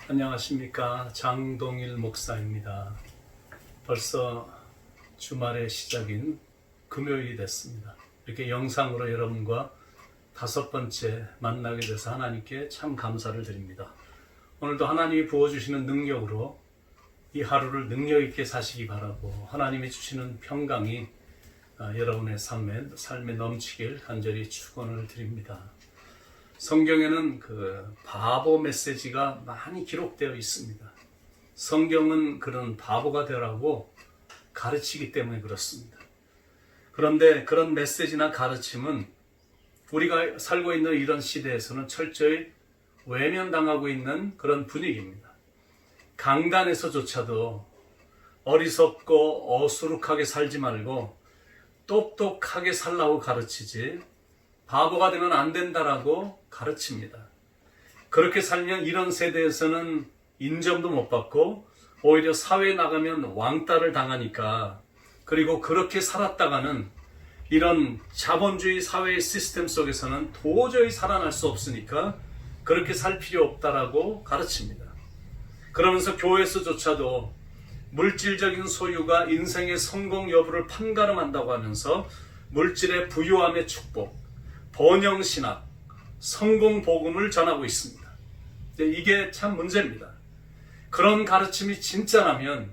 안녕하십니까. 장동일 목사입니다. 벌써 주말의 시작인 금요일이 됐습니다. 이렇게 영상으로 여러분과 5번째 만나게 돼서 하나님께 참 감사를 드립니다. 오늘도 하나님이 부어주시는 능력으로 이 하루를 능력 있게 사시기 바라고, 하나님이 주시는 평강이 여러분의 삶에 넘치길 간절히 축원을 드립니다. 성경에는 그 바보 메시지가 많이 기록되어 있습니다. 성경은 그런 바보가 되라고 가르치기 때문에 그렇습니다. 그런데 그런 메시지나 가르침은 우리가 살고 있는 이런 시대에서는 철저히 외면당하고 있는 그런 분위기입니다. 강단에서조차도 어리석고 어수룩하게 살지 말고 똑똑하게 살라고 가르치지, 바보가 되면 안 된다라고 가르칩니다. 그렇게 살면 이런 세대에서는 인정도 못 받고 오히려 사회에 나가면 왕따를 당하니까, 그리고 그렇게 살았다가는 이런 자본주의 사회의 시스템 속에서는 도저히 살아날 수 없으니까 그렇게 살 필요 없다라고 가르칩니다. 그러면서 교회에서조차도 물질적인 소유가 인생의 성공 여부를 판가름한다고 하면서 물질의 부유함의 축복, 번영신학, 성공복음을 전하고 있습니다. 이게 참 문제입니다. 그런 가르침이 진짜라면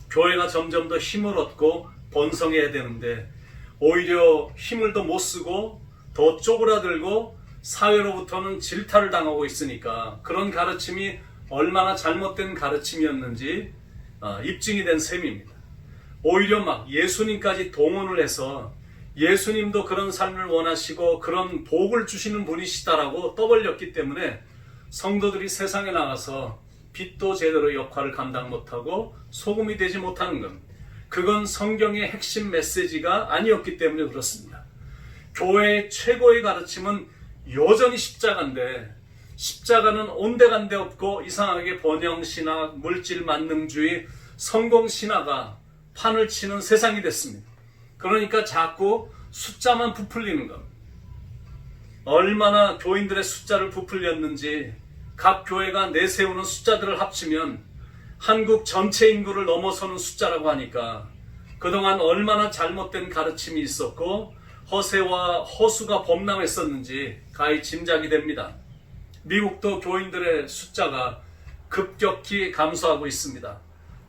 교회가 점점 더 힘을 얻고 번성해야 되는데, 오히려 힘을 더 못 쓰고 더 쪼그라들고 사회로부터는 질타를 당하고 있으니까 그런 가르침이 얼마나 잘못된 가르침이었는지 입증이 된 셈입니다. 오히려 막 예수님까지 동원을 해서 예수님도 그런 삶을 원하시고 그런 복을 주시는 분이시다라고 떠벌렸기 때문에 성도들이 세상에 나가서 빛도 제대로 역할을 감당 못하고 소금이 되지 못하는 겁니다. 그건 성경의 핵심 메시지가 아니었기 때문에 그렇습니다. 교회의 최고의 가르침은 여전히 십자가인데, 십자가는 온데간데 없고 이상하게 번영신학, 물질만능주의, 성공신화가 판을 치는 세상이 됐습니다. 그러니까 자꾸 숫자만 부풀리는 겁니다. 얼마나 교인들의 숫자를 부풀렸는지 각 교회가 내세우는 숫자들을 합치면 한국 전체 인구를 넘어서는 숫자라고 하니까 그동안 얼마나 잘못된 가르침이 있었고 허세와 허수가 범람했었는지 가히 짐작이 됩니다. 미국도 교인들의 숫자가 급격히 감소하고 있습니다.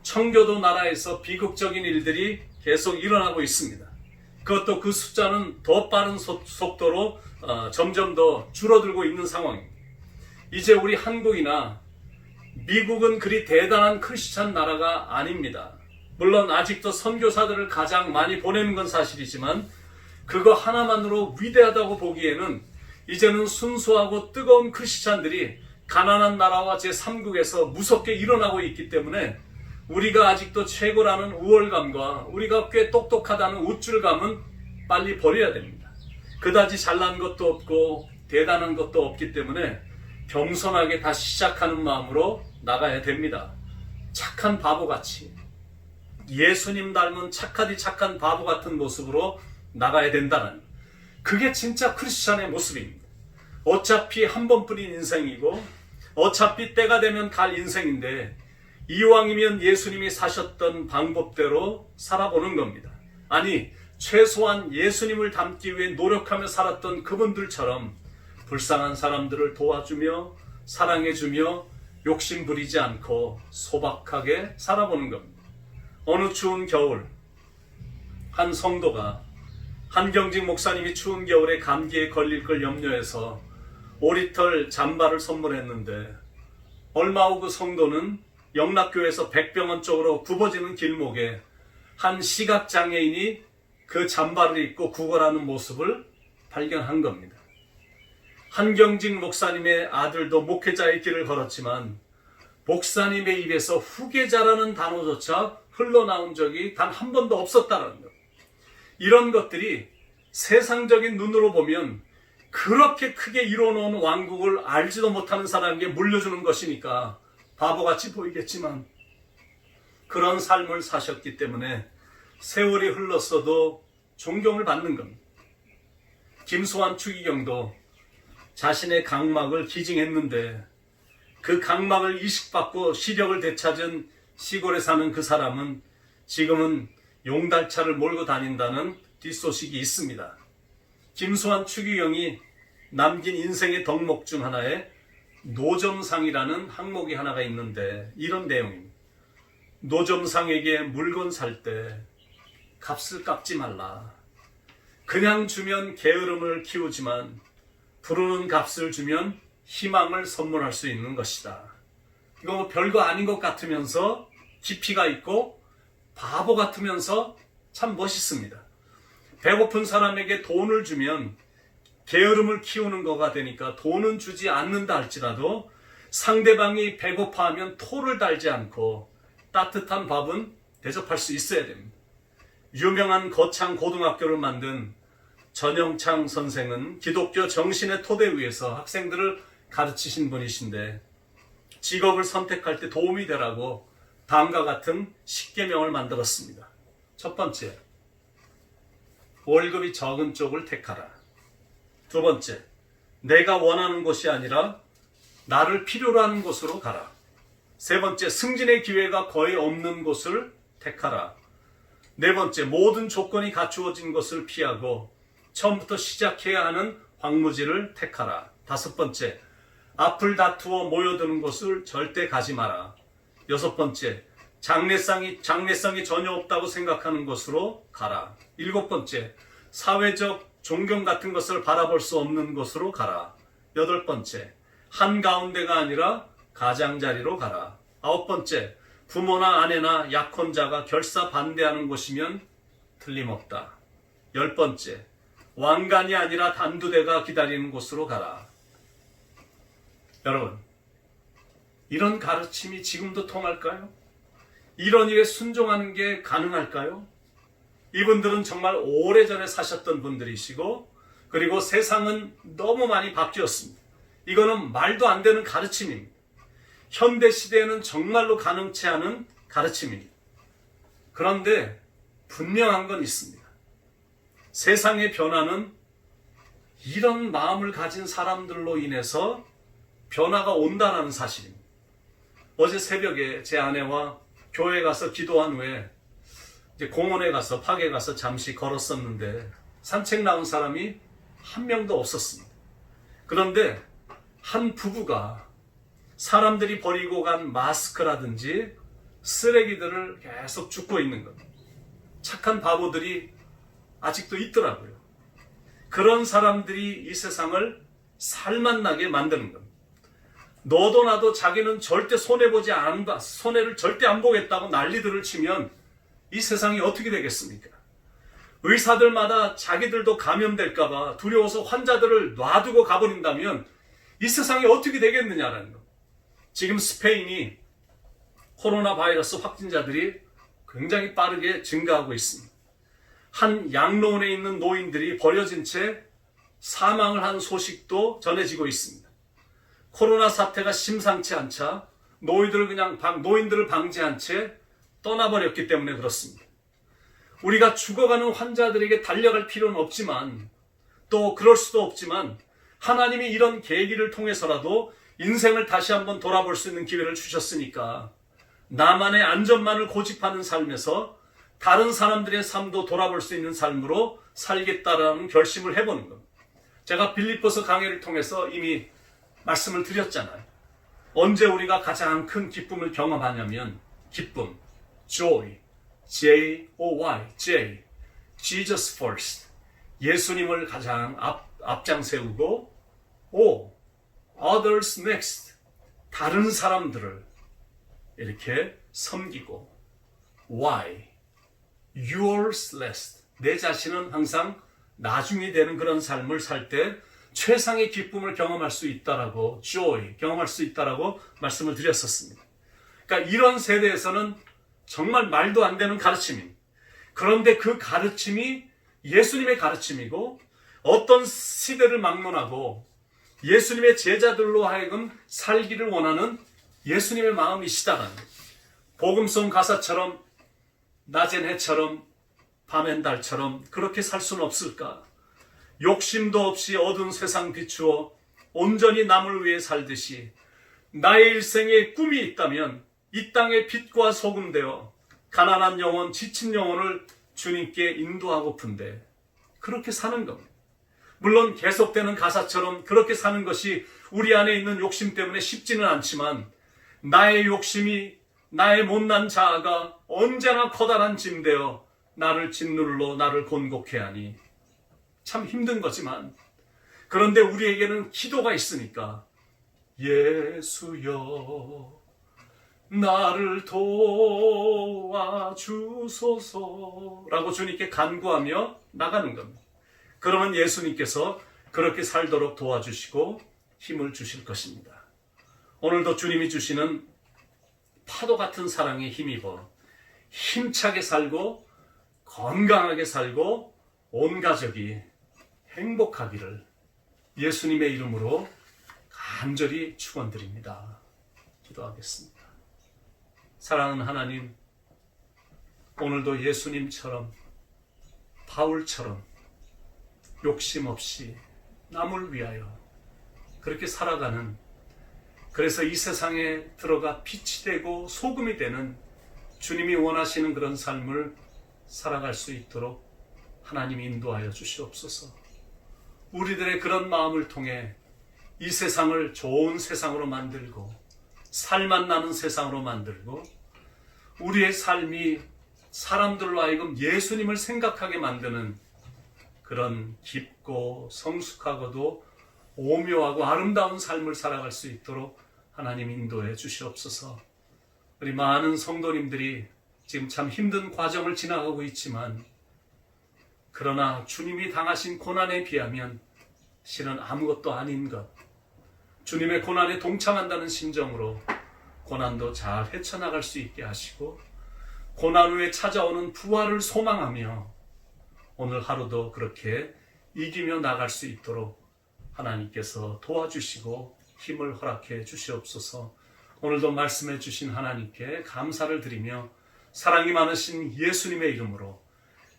청교도 나라에서 비극적인 일들이 계속 일어나고 있습니다. 그것도 그 숫자는 더 빠른 속도로 점점 더 줄어들고 있는 상황입니다. 이제 우리 한국이나 미국은 그리 대단한 크리스찬 나라가 아닙니다. 물론 아직도 선교사들을 가장 많이 보내는 건 사실이지만 그거 하나만으로 위대하다고 보기에는 이제는 순수하고 뜨거운 크리스찬들이 가난한 나라와 제3국에서 무섭게 일어나고 있기 때문에 우리가 아직도 최고라는 우월감과 우리가 꽤 똑똑하다는 우쭐감은 빨리 버려야 됩니다. 그다지 잘난 것도 없고 대단한 것도 없기 때문에 겸손하게 다시 시작하는 마음으로 나가야 됩니다. 착한 바보같이, 예수님 닮은 착하디 착한 바보 같은 모습으로 나가야 된다는, 그게 진짜 크리스찬의 모습입니다. 어차피 한 번뿐인 인생이고 어차피 때가 되면 갈 인생인데 이왕이면 예수님이 사셨던 방법대로 살아보는 겁니다. 아니, 최소한 예수님을 닮기 위해 노력하며 살았던 그분들처럼 불쌍한 사람들을 도와주며 사랑해주며 욕심 부리지 않고 소박하게 살아보는 겁니다. 어느 추운 겨울, 한 성도가 한경직 목사님이 추운 겨울에 감기에 걸릴 걸 염려해서 5리터 잠바를 선물했는데, 얼마 후 그 성도는 영락교에서 백병원 쪽으로 굽어지는 길목에 한 시각장애인이 그 잠바를 입고 구걸하는 모습을 발견한 겁니다. 한경직 목사님의 아들도 목회자의 길을 걸었지만 목사님의 입에서 후계자라는 단어조차 흘러나온 적이 단 한 번도 없었다는 것. 이런 것들이 세상적인 눈으로 보면 그렇게 크게 이뤄놓은 왕국을 알지도 못하는 사람에게 물려주는 것이니까 바보같이 보이겠지만 그런 삶을 사셨기 때문에 세월이 흘렀어도 존경을 받는 겁니다. 김수환 추기경도 자신의 각막을 기증했는데 그 강막을 이식받고 시력을 되찾은 시골에 사는 그 사람은 지금은 용달차를 몰고 다닌다는 뒷소식이 있습니다. 김수환 추기경이 남긴 인생의 덕목 중 하나에 노점상이라는 항목이 하나가 있는데 이런 내용입니다. 노점상에게 물건 살 때 값을 깎지 말라. 그냥 주면 게으름을 키우지만 부르는 값을 주면 희망을 선물할 수 있는 것이다. 이거 뭐 별거 아닌 것 같으면서 깊이가 있고 바보 같으면서 참 멋있습니다. 배고픈 사람에게 돈을 주면 게으름을 키우는 거가 되니까 돈은 주지 않는다 할지라도 상대방이 배고파하면 토를 달지 않고 따뜻한 밥은 대접할 수 있어야 됩니다. 유명한 거창 고등학교를 만든 전영창 선생은 기독교 정신의 토대 위에서 학생들을 가르치신 분이신데 직업을 선택할 때 도움이 되라고 다음과 같은 10계명을 만들었습니다. 첫 번째, 월급이 적은 쪽을 택하라. 두 번째, 내가 원하는 곳이 아니라 나를 필요로 하는 곳으로 가라. 세 번째, 승진의 기회가 거의 없는 곳을 택하라. 네 번째, 모든 조건이 갖추어진 것을 피하고 처음부터 시작해야 하는 황무지를 택하라. 다섯 번째, 앞을 다투어 모여드는 곳을 절대 가지 마라. 여섯 번째, 장래성이 전혀 없다고 생각하는 곳으로 가라. 일곱 번째, 사회적 존경 같은 것을 바라볼 수 없는 곳으로 가라. 여덟 번째, 한가운데가 아니라 가장자리로 가라. 아홉 번째, 부모나 아내나 약혼자가 결사 반대하는 곳이면 틀림없다. 열 번째, 왕관이 아니라 단두대가 기다리는 곳으로 가라. 여러분, 이런 가르침이 지금도 통할까요? 이런 일에 순종하는 게 가능할까요? 이분들은 정말 오래전에 사셨던 분들이시고 그리고 세상은 너무 많이 바뀌었습니다. 이거는 말도 안 되는 가르침입니다. 현대 시대에는 정말로 가능치 않은 가르침입니다. 그런데 분명한 건 있습니다. 세상의 변화는 이런 마음을 가진 사람들로 인해서 변화가 온다는 사실입니다. 어제 새벽에 제 아내와 교회에 가서 기도한 후에 이제 공원에 가서 파크에 가서 잠시 걸었었는데 산책 나온 사람이 한 명도 없었습니다. 그런데 한 부부가 사람들이 버리고 간 마스크라든지 쓰레기들을 계속 줍고 있는 겁니다. 착한 바보들이 아직도 있더라고요. 그런 사람들이 이 세상을 살맛나게 만드는 겁니다. 너도 나도 자기는 절대 손해를 절대 안 보겠다고 난리들을 치면 이 세상이 어떻게 되겠습니까? 의사들마다 자기들도 감염될까봐 두려워서 환자들을 놔두고 가버린다면 이 세상이 어떻게 되겠느냐라는 거. 지금 스페인이 코로나 바이러스 확진자들이 굉장히 빠르게 증가하고 있습니다. 한 양로원에 있는 노인들이 버려진 채 사망을 한 소식도 전해지고 있습니다. 코로나 사태가 심상치 않자 노인들을 방치한 채 떠나버렸기 때문에 그렇습니다. 우리가 죽어가는 환자들에게 달려갈 필요는 없지만 또 그럴 수도 없지만 하나님이 이런 계기를 통해서라도 인생을 다시 한번 돌아볼 수 있는 기회를 주셨으니까 나만의 안전만을 고집하는 삶에서 다른 사람들의 삶도 돌아볼 수 있는 삶으로 살겠다라는 결심을 해보는 겁니다. 제가 빌립보서 강해를 통해서 이미 말씀을 드렸잖아요. 언제 우리가 가장 큰 기쁨을 경험하냐면 기쁨, joy, J-O-Y, J, Jesus first. 예수님을 가장 앞장 세우고 O, others next. 다른 사람들을 이렇게 섬기고 Why, yours last. 내 자신은 항상 나중이 되는 그런 삶을 살 때 최상의 기쁨을 경험할 수 있다라고 joy, 경험할 수 있다라고 말씀을 드렸었습니다. 그러니까 이런 세대에서는 정말 말도 안 되는 가르침입니다. 그런데 그 가르침이 예수님의 가르침이고 어떤 시대를 막론하고 예수님의 제자들로 하여금 살기를 원하는 예수님의 마음이시다라는 복음송 가사처럼 낮엔 해처럼 밤엔 달처럼 그렇게 살 수는 없을까? 욕심도 없이 어두운 세상 비추어 온전히 남을 위해 살듯이 나의 일생에 꿈이 있다면 이 땅의 빛과 소금 되어 가난한 영혼, 지친 영혼을 주님께 인도하고픈데 그렇게 사는 겁니다. 물론 계속되는 가사처럼 그렇게 사는 것이 우리 안에 있는 욕심 때문에 쉽지는 않지만 나의 욕심이, 나의 못난 자아가 언제나 커다란 짐 되어 나를 짓눌러 나를 곤곡해 하니 참 힘든 거지만, 그런데 우리에게는 기도가 있으니까 예수여 나를 도와주소서라고 주님께 간구하며 나가는 겁니다. 그러면 예수님께서 그렇게 살도록 도와주시고 힘을 주실 것입니다. 오늘도 주님이 주시는 파도 같은 사랑에 힘입어 힘차게 살고 건강하게 살고 온 가족이 행복하기를 예수님의 이름으로 간절히 축원드립니다. 기도하겠습니다. 사랑하는 하나님, 오늘도 예수님처럼 바울처럼 욕심 없이 남을 위하여 그렇게 살아가는, 그래서 이 세상에 들어가 빛이 되고 소금이 되는 주님이 원하시는 그런 삶을 살아갈 수 있도록 하나님 인도하여 주시옵소서. 우리들의 그런 마음을 통해 이 세상을 좋은 세상으로 만들고 살맛 나는 세상으로 만들고 우리의 삶이 사람들로 하여금 예수님을 생각하게 만드는 그런 깊고 성숙하고도 오묘하고 아름다운 삶을 살아갈 수 있도록 하나님 인도해 주시옵소서. 우리 많은 성도님들이 지금 참 힘든 과정을 지나가고 있지만, 그러나 주님이 당하신 고난에 비하면 실은 아무것도 아닌 것, 주님의 고난에 동참한다는 심정으로 고난도 잘 헤쳐나갈 수 있게 하시고 고난 후에 찾아오는 부활을 소망하며 오늘 하루도 그렇게 이기며 나갈 수 있도록 하나님께서 도와주시고 힘을 허락해 주시옵소서. 오늘도 말씀해 주신 하나님께 감사를 드리며 사랑이 많으신 예수님의 이름으로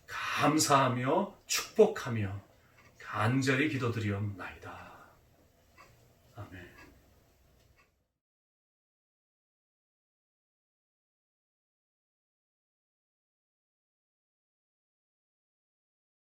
감사하며 축복하며 간절히 기도드리옵나이다.